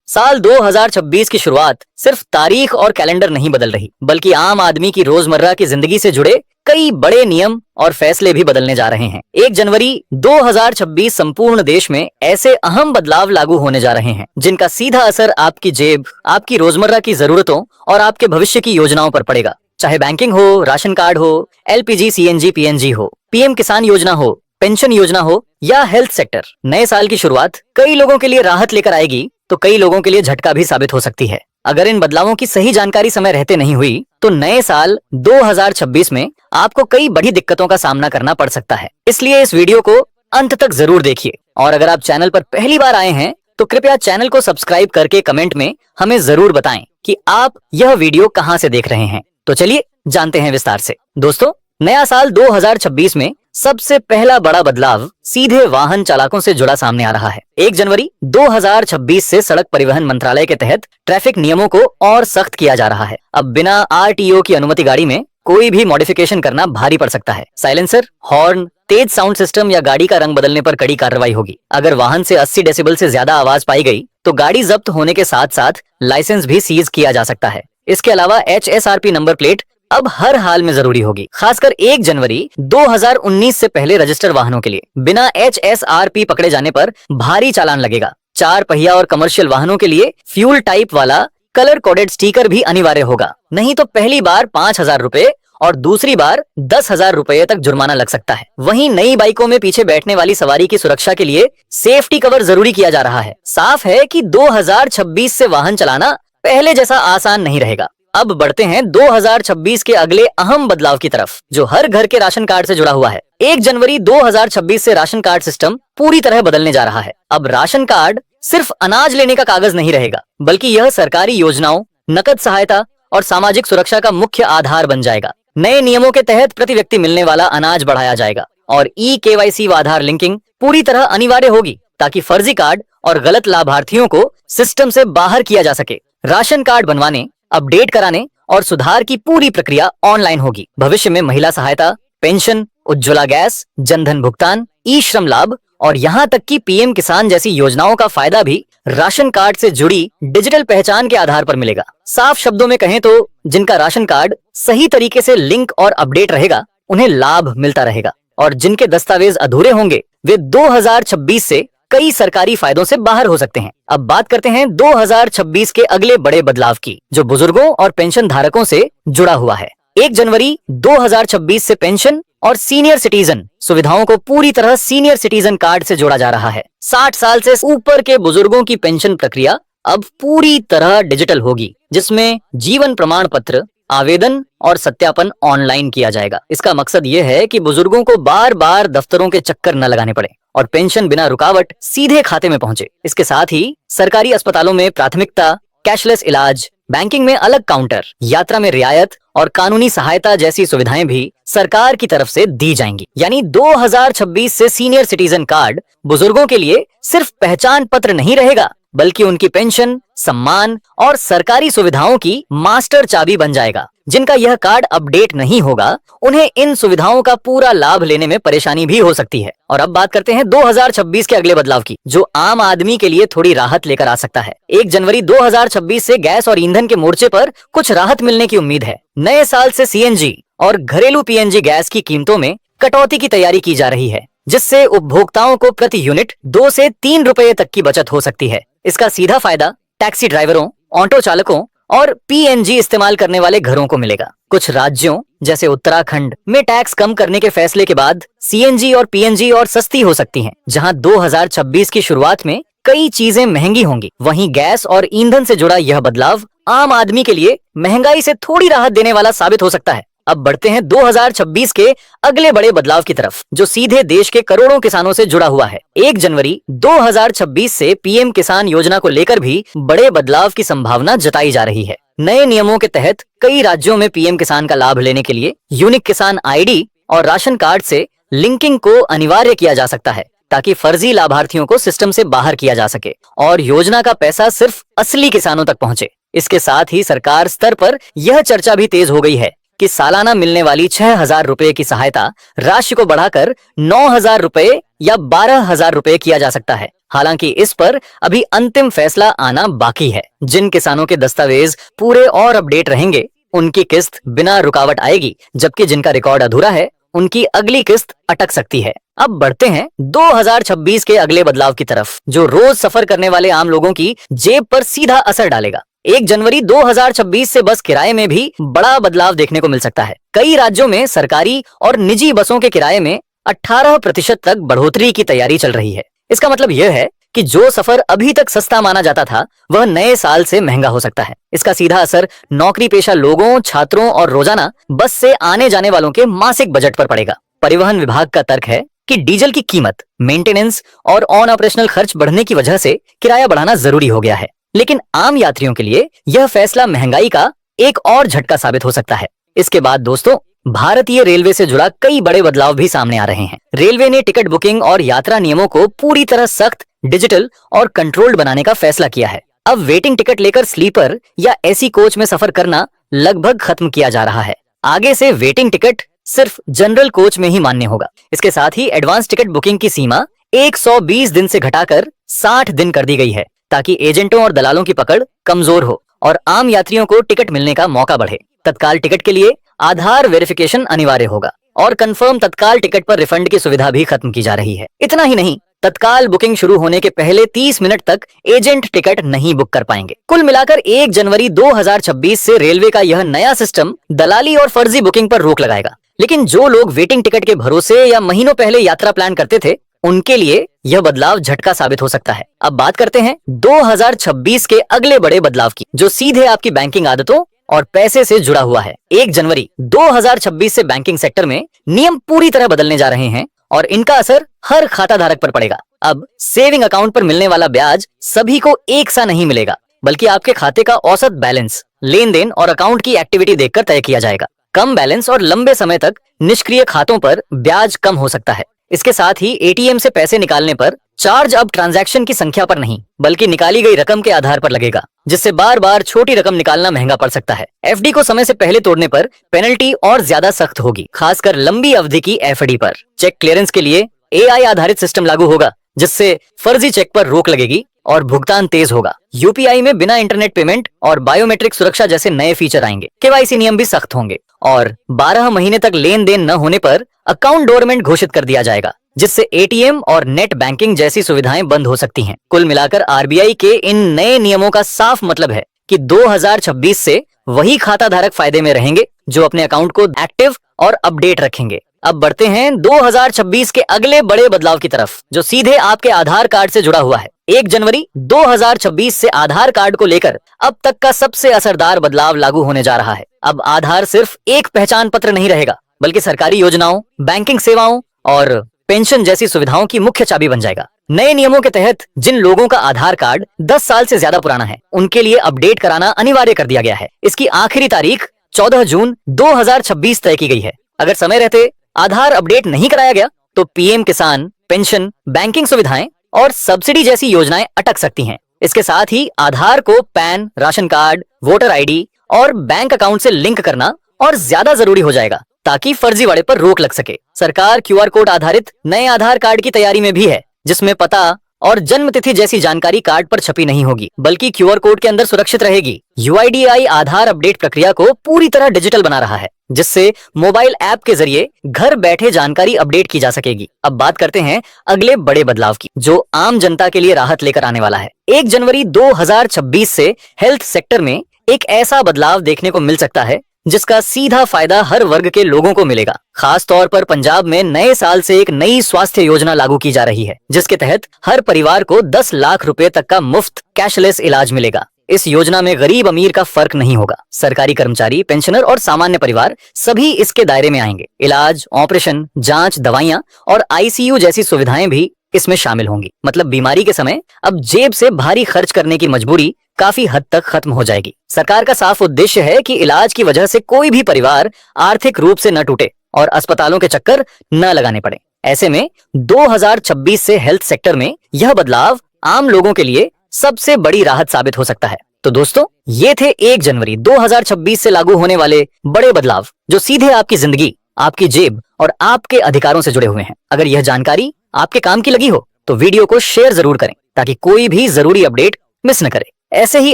साल 2026 की शुरुआत सिर्फ तारीख और कैलेंडर नहीं बदल रही, बल्कि आम आदमी की रोजमर्रा की जिंदगी से जुड़े कई बड़े नियम और फैसले भी बदलने जा रहे हैं। 1 जनवरी 2026 संपूर्ण देश में ऐसे अहम बदलाव लागू होने जा रहे हैं जिनका सीधा असर आपकी जेब, आपकी रोजमर्रा की जरूरतों और आपके भविष्य की योजनाओं पर पड़ेगा। चाहे बैंकिंग हो, राशन कार्ड हो, LPG, CNG, PNG हो, PM किसान योजना हो, पेंशन योजना हो या हेल्थ सेक्टर, नए साल की शुरुआत कई लोगों के लिए राहत लेकर आएगी तो कई लोगों के लिए झटका भी साबित हो सकती है। अगर इन बदलावों की सही जानकारी समय रहते नहीं हुई तो नए साल 2026 में आपको कई बड़ी दिक्कतों का सामना करना पड़ सकता है। इसलिए इस वीडियो को अंत तक जरूर देखिए और अगर आप चैनल पर पहली बार आए हैं तो कृपया चैनल को सब्सक्राइब करके कमेंट में हमें जरूर बताएं कि आप यह वीडियो कहां से देख रहे हैं। तो चलिए जानते हैं विस्तार से। दोस्तों, नया साल 2026 में सबसे पहला बड़ा बदलाव सीधे वाहन चालकों से जुड़ा सामने आ रहा है। 1 जनवरी 2026 से सड़क परिवहन मंत्रालय के तहत ट्रैफिक नियमों को और सख्त किया जा रहा है। अब बिना RTO की अनुमति गाड़ी में कोई भी मॉडिफिकेशन करना भारी पड़ सकता है। साइलेंसर, हॉर्न, तेज साउंड सिस्टम या गाड़ी का रंग बदलने पर कड़ी कार्रवाई होगी। अगर वाहन से 80 डेसिबल से ज्यादा आवाज पाई गई तो गाड़ी जब्त होने के साथ साथ लाइसेंस भी सीज किया जा सकता है। इसके अलावा HSRP नंबर प्लेट अब हर हाल में जरूरी होगी, खासकर 1 जनवरी 2019 से पहले रजिस्टर्ड वाहनों के लिए। बिना HSRP पकड़े जाने पर भारी चालान लगेगा। 4 पहिया और कमर्शियल वाहनों के लिए फ्यूल टाइप वाला कलर कोडेड स्टिकर भी अनिवार्य होगा, नहीं तो पहली बार 5,000 रुपए और दूसरी बार 10,000 रुपए तक जुर्माना लग सकता है। वहीं नई बाइकों में पीछे बैठने वाली सवारी की सुरक्षा के लिए सेफ्टी कवर जरूरी किया जा रहा है। साफ है कि 2026 से वाहन चलाना पहले जैसा आसान नहीं रहेगा। अब बढ़ते हैं 2026 के अगले अहम बदलाव की तरफ, जो हर घर के राशन कार्ड से जुड़ा हुआ है। 1 जनवरी 2026 से राशन कार्ड सिस्टम पूरी तरह बदलने जा रहा है। अब राशन कार्ड सिर्फ अनाज लेने का कागज नहीं रहेगा, बल्कि यह सरकारी योजनाओं, नकद सहायता और सामाजिक सुरक्षा का मुख्य आधार बन जाएगा। नए नियमों के तहत प्रति व्यक्ति मिलने वाला अनाज बढ़ाया जाएगा और eKYC व आधार लिंकिंग पूरी तरह अनिवार्य होगी, ताकि फर्जी कार्ड और गलत लाभार्थियों को सिस्टम से बाहर किया जा सके। राशन कार्ड बनवाने, अपडेट कराने और सुधार की पूरी प्रक्रिया ऑनलाइन होगी। भविष्य में महिला सहायता, पेंशन, उज्ज्वला गैस, जनधन भुगतान, ई-श्रम लाभ और यहाँ तक कि PM किसान जैसी योजनाओं का फायदा भी राशन कार्ड से जुड़ी डिजिटल पहचान के आधार पर मिलेगा। साफ शब्दों में कहें तो जिनका राशन कार्ड सही तरीके से लिंक और अपडेट रहेगा उन्हें लाभ मिलता रहेगा, और जिनके दस्तावेज अधूरे होंगे वे 2026 से कई सरकारी फायदों से बाहर हो सकते हैं। अब बात करते हैं 2026 के अगले बड़े बदलाव की, जो बुजुर्गों और पेंशन धारकों से जुड़ा हुआ है। 1 जनवरी 2026 से पेंशन और सीनियर सिटीजन सुविधाओं को पूरी तरह सीनियर सिटीजन कार्ड से जोड़ा जा रहा है। 60 साल से ऊपर के बुजुर्गों की पेंशन प्रक्रिया अब पूरी तरह डिजिटल होगी, जिसमें जीवन प्रमाण पत्र, आवेदन और सत्यापन ऑनलाइन किया जाएगा। इसका मकसद ये है कि बुजुर्गों को बार बार दफ्तरों के चक्कर न लगाने पड़े और पेंशन बिना रुकावट सीधे खाते में पहुंचे। इसके साथ ही सरकारी अस्पतालों में प्राथमिकता, कैशलेस इलाज, बैंकिंग में अलग काउंटर, यात्रा में रियायत और कानूनी सहायता जैसी सुविधाएं भी सरकार की तरफ से दी जाएंगी। यानी 2026 से सीनियर सिटीजन कार्ड बुजुर्गों के लिए सिर्फ पहचान पत्र नहीं रहेगा, बल्कि उनकी पेंशन, सम्मान और सरकारी सुविधाओं की मास्टर चाबी बन जाएगा। जिनका यह कार्ड अपडेट नहीं होगा उन्हें इन सुविधाओं का पूरा लाभ लेने में परेशानी भी हो सकती है। और अब बात करते हैं 2026 के अगले बदलाव की, जो आम आदमी के लिए थोड़ी राहत लेकर आ सकता है। 1 जनवरी 2026 से गैस और ईंधन के मोर्चे पर कुछ राहत मिलने की उम्मीद है। नए साल से CNG और घरेलू PNG गैस की कीमतों में कटौती की तैयारी की जा रही है, जिससे उपभोक्ताओं को प्रति यूनिट 2 से 3 रुपए तक की बचत हो सकती है। इसका सीधा फायदा टैक्सी ड्राइवरों, ऑटो चालकों और PNG इस्तेमाल करने वाले घरों को मिलेगा। कुछ राज्यों जैसे उत्तराखंड में टैक्स कम करने के फैसले के बाद CNG और PNG और सस्ती हो सकती हैं, जहां 2026 की शुरुआत में कई चीजें महंगी होंगी। वहीं गैस और ईंधन से जुड़ा यह बदलाव आम आदमी के लिए महंगाई से थोड़ी राहत देने वाला साबित हो सकता है। अब बढ़ते हैं 2026 के अगले बड़े बदलाव की तरफ, जो सीधे देश के करोड़ों किसानों से जुड़ा हुआ है। 1 जनवरी 2026 से PM किसान योजना को लेकर भी बड़े बदलाव की संभावना जताई जा रही है। नए नियमों के तहत कई राज्यों में PM किसान का लाभ लेने के लिए यूनिक किसान ID और राशन कार्ड से लिंकिंग को अनिवार्य किया जा सकता है, ताकि फर्जी लाभार्थियों को सिस्टम से बाहर किया जा सके और योजना का पैसा सिर्फ असली किसानों तक पहुंचे। इसके साथ ही सरकार स्तर पर यह चर्चा भी तेज हो गई है कि सालाना मिलने वाली 6,000 रुपए की सहायता राशि को बढ़ाकर 9,000 रुपए या 12,000 रुपए किया जा सकता है। हालांकि इस पर अभी अंतिम फैसला आना बाकी है। जिन किसानों के दस्तावेज पूरे और अपडेट रहेंगे उनकी किस्त बिना रुकावट आएगी, जबकि जिनका रिकॉर्ड अधूरा है उनकी अगली किस्त अटक सकती है। अब बढ़ते हैं 2026 के अगले बदलाव की तरफ, जो रोज सफर करने वाले आम लोगों की जेब पर सीधा असर डालेगा। 1 जनवरी 2026 से बस किराए में भी बड़ा बदलाव देखने को मिल सकता है। कई राज्यों में सरकारी और निजी बसों के किराए में 18% तक बढ़ोतरी की तैयारी चल रही है। इसका मतलब यह है कि जो सफर अभी तक सस्ता माना जाता था वह नए साल से महंगा हो सकता है। इसका सीधा असर नौकरी पेशा लोगों, छात्रों और रोजाना बस से आने जाने वालों के मासिक बजट पर पड़ेगा। परिवहन विभाग का तर्क है कि डीजल की कीमत, मेंटेनेंस और ऑन ऑपरेशनल खर्च बढ़ने की वजह से किराया बढ़ाना जरूरी हो गया है। लेकिन आम यात्रियों के लिए यह फैसला महंगाई का एक और झटका साबित हो सकता है। इसके बाद दोस्तों, भारतीय रेलवे से जुड़ा कई बड़े बदलाव भी सामने आ रहे हैं। रेलवे ने टिकट बुकिंग और यात्रा नियमों को पूरी तरह सख्त, डिजिटल और कंट्रोल्ड बनाने का फैसला किया है। अब वेटिंग टिकट लेकर स्लीपर या एसी कोच में सफर करना लगभग खत्म किया जा रहा है। आगे से वेटिंग टिकट सिर्फ जनरल कोच में ही मान्य होगा। इसके साथ ही एडवांस टिकट बुकिंग की सीमा 120 दिन से घटाकर 60 दिन कर दी गई है, ताकि एजेंटों और दलालों की पकड़ कमजोर हो और आम यात्रियों को टिकट मिलने का मौका बढ़े। तत्काल टिकट के लिए आधार वेरिफिकेशन अनिवार्य होगा और कंफर्म तत्काल टिकट पर रिफंड की सुविधा भी खत्म की जा रही है। इतना ही नहीं, तत्काल बुकिंग शुरू होने के पहले 30 मिनट तक एजेंट टिकट नहीं बुक कर पाएंगे। कुल मिलाकर 1 जनवरी 2026 से रेलवे का यह नया सिस्टम दलाली और फर्जी बुकिंग पर रोक लगाएगा। लेकिन जो लोग वेटिंग टिकट के भरोसे या महीनों पहले यात्रा प्लान करते थे, उनके लिए यह बदलाव झटका साबित हो सकता है। अब बात करते हैं 2026 के अगले बड़े बदलाव की, जो सीधे आपकी बैंकिंग आदतों और पैसे से जुड़ा हुआ है। 1 जनवरी 2026 से बैंकिंग सेक्टर में नियम पूरी तरह बदलने जा रहे हैं और इनका असर हर खाता धारक पर पड़ेगा। अब सेविंग अकाउंट पर मिलने वाला ब्याज सभी को एक सा नहीं मिलेगा, बल्कि आपके खाते का औसत बैलेंस, लेन देन और अकाउंट की एक्टिविटी देखकर तय किया जाएगा। कम बैलेंस और लंबे समय तक निष्क्रिय खातों पर ब्याज कम हो सकता है। इसके साथ ही एटीएम से पैसे निकालने पर चार्ज अब ट्रांजैक्शन की संख्या पर नहीं, बल्कि निकाली गई रकम के आधार पर लगेगा, जिससे बार बार छोटी रकम निकालना महंगा पड़ सकता है। एफडी को समय से पहले तोड़ने पर पेनल्टी और ज्यादा सख्त होगी, खासकर लंबी अवधि की एफडी पर। चेक क्लियरेंस के लिए एआई आधारित सिस्टम लागू होगा, जिससे फर्जी चेक पर रोक लगेगी और भुगतान तेज होगा। यूपीआई में बिना इंटरनेट पेमेंट और बायोमेट्रिक सुरक्षा जैसे नए फीचर आएंगे। केवाईसी नियम भी सख्त होंगे और 12 महीने तक लेन देन न होने पर अकाउंट डोरमेंट घोषित कर दिया जाएगा, जिससे एटीएम और नेट बैंकिंग जैसी सुविधाएं बंद हो सकती हैं। कुल मिलाकर आरबीआई के इन नए नियमों का साफ मतलब है कि 2026 से वही खाता धारक फायदे में रहेंगे जो अपने अकाउंट को एक्टिव और अपडेट रखेंगे। अब बढ़ते हैं 2026 के अगले बड़े बदलाव की तरफ, जो सीधे आपके आधार कार्ड से जुड़ा हुआ है। 1 जनवरी 2026 से आधार कार्ड को लेकर अब तक का सबसे असरदार बदलाव लागू होने जा रहा है। अब आधार सिर्फ एक पहचान पत्र नहीं रहेगा, बल्कि सरकारी योजनाओं, बैंकिंग सेवाओं और पेंशन जैसी सुविधाओं की मुख्य चाबी बन जाएगा। नए नियमों के तहत जिन लोगों का आधार कार्ड 10 साल से ज्यादा पुराना है, उनके लिए अपडेट कराना अनिवार्य कर दिया गया है। इसकी आखिरी तारीख 14 जून 2026 तय की गई है। अगर समय रहते आधार अपडेट नहीं कराया गया तो पीएम किसान, पेंशन, बैंकिंग सुविधाएं और सब्सिडी जैसी योजनाएं अटक सकती हैं। इसके साथ ही आधार को pan, ration card, voter ID और बैंक अकाउंट से लिंक करना और ज्यादा जरूरी हो जाएगा, ताकि फर्जीवाड़े पर रोक लग सके। सरकार क्यूआर कोड आधारित नए आधार कार्ड की तैयारी में भी है, जिसमें पता और जन्म तिथि जैसी जानकारी कार्ड पर छपी नहीं होगी, बल्कि क्यूआर कोड के अंदर सुरक्षित रहेगी। यूआईडीआई आधार अपडेट प्रक्रिया को पूरी तरह डिजिटल बना रहा है, जिससे मोबाइल ऐप के जरिए घर बैठे जानकारी अपडेट की जा सकेगी। अब बात करते हैं अगले बड़े बदलाव की, जो आम जनता के लिए राहत लेकर आने वाला है। 1 जनवरी 2026 से हेल्थ सेक्टर में एक ऐसा बदलाव देखने को मिल सकता है जिसका सीधा फायदा हर वर्ग के लोगों को मिलेगा। खास तौर पर पंजाब में नए साल से एक नई स्वास्थ्य योजना लागू की जा रही है, जिसके तहत हर परिवार को 10 लाख रुपए तक का मुफ्त कैशलेस इलाज मिलेगा। इस योजना में गरीब अमीर का फर्क नहीं होगा। सरकारी कर्मचारी, पेंशनर और सामान्य परिवार सभी इसके दायरे में आएंगे। इलाज, ऑपरेशन, जांच, दवाइयां और आईसीयू जैसी सुविधाएं भी इसमें शामिल होंगी। मतलब बीमारी के समय अब जेब से भारी खर्च करने की मजबूरी काफी हद तक खत्म हो जाएगी। सरकार का साफ उद्देश्य है कि इलाज की वजह से कोई भी परिवार आर्थिक रूप से न टूटे और अस्पतालों के चक्कर न लगाने पड़े। ऐसे में 2026 से हेल्थ सेक्टर में यह बदलाव आम लोगों के लिए सबसे बड़ी राहत साबित हो सकता है। तो दोस्तों, ये थे 1 जनवरी 2026 से लागू होने वाले बड़े बदलाव, जो सीधे आपकी जिंदगी, आपकी जेब और आपके अधिकारों से जुड़े हुए हैं। अगर यह जानकारी आपके काम की लगी हो तो वीडियो को शेयर जरूर करें ताकि कोई भी जरूरी अपडेट मिस न करे। ऐसे ही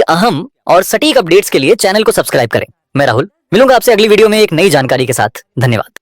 अहम और सटीक अपडेट्स के लिए चैनल को सब्सक्राइब करें। मैं राहुल मिलूंगा आपसे अगली वीडियो में एक नई जानकारी के साथ। धन्यवाद।